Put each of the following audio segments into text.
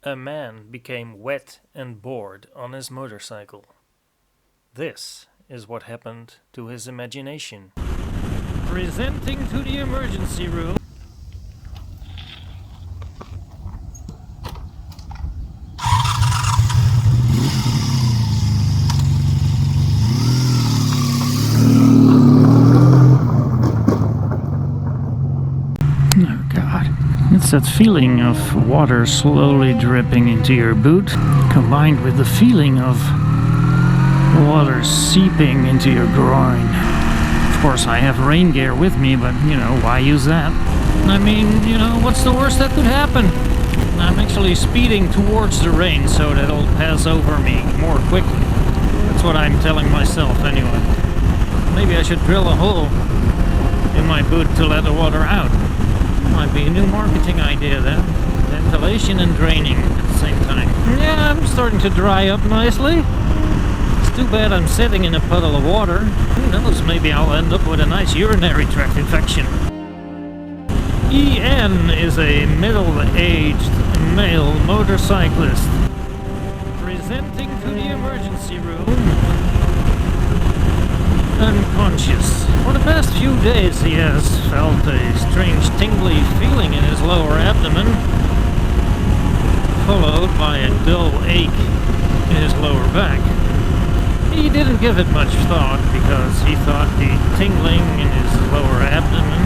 A man became wet and bored on his motorcycle. This is what happened to his imagination. Presenting to the emergency room. Oh God. It's that feeling of water slowly dripping into your boot, combined with the feeling of water seeping into your groin. Of course, I have rain gear with me, but, why use that? I mean, what's the worst that could happen? I'm actually speeding towards the rain so that it'll pass over me more quickly. That's what I'm telling myself, anyway. Maybe I should drill a hole in my boot to let the water out. Might be a new marketing idea then. Ventilation and draining at the same time. Yeah, I'm starting to dry up nicely. It's too bad I'm sitting in a puddle of water. Who knows, maybe I'll end up with a nice urinary tract infection. EN is a middle-aged male motorcyclist. Presenting to the emergency room. Unconscious. For the past few days he has felt a strange tingly feeling in his lower abdomen, followed by a dull ache in his lower back. He didn't give it much thought because he thought the tingling in his lower abdomen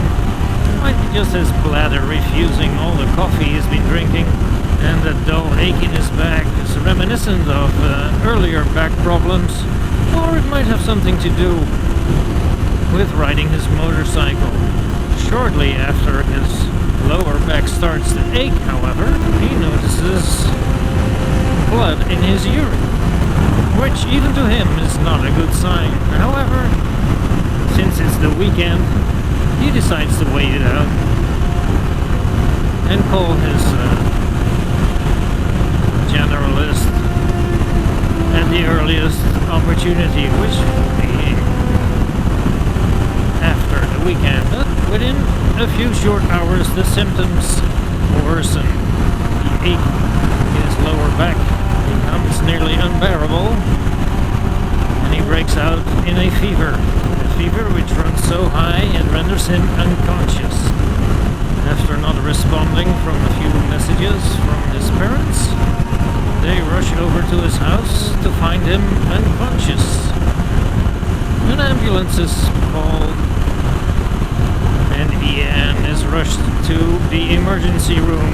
might be just his bladder refusing all the coffee he's been drinking, and the dull ache in his back is reminiscent of earlier back problems. Or it might have something to do with riding his motorcycle. Shortly after his lower back starts to ache, however, he notices blood in his urine, which even to him is not a good sign. However, since it's the weekend, he decides to wait it out and call his generalist at the earliest opportunity, which will be after the weekend. But within a few short hours, the symptoms worsen. The ache in his lower back becomes nearly unbearable, and he breaks out in a fever. A fever which runs so high it renders him unconscious. After not responding from a few messages from his parents, they rush over to his house to find him unconscious. An ambulance is called, and EN is rushed to the emergency room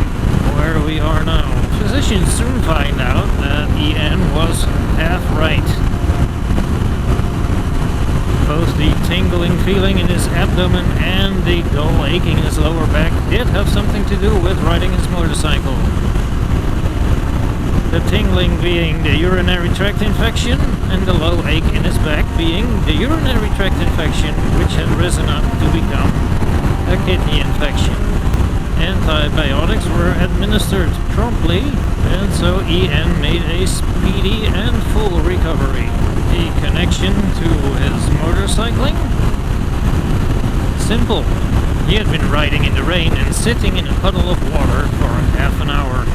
where we are now. Physicians soon find out that EN was half right. Both the tingling feeling in his abdomen and the dull aching in his lower back did have something to do with riding his motorcycle. The tingling being the urinary tract infection, and the low ache in his back being the urinary tract infection, which had risen up to become a kidney infection. Antibiotics were administered promptly, and so EN made a speedy and full recovery. The connection to his motorcycling? Simple. He had been riding in the rain and sitting in a puddle of water for half an hour.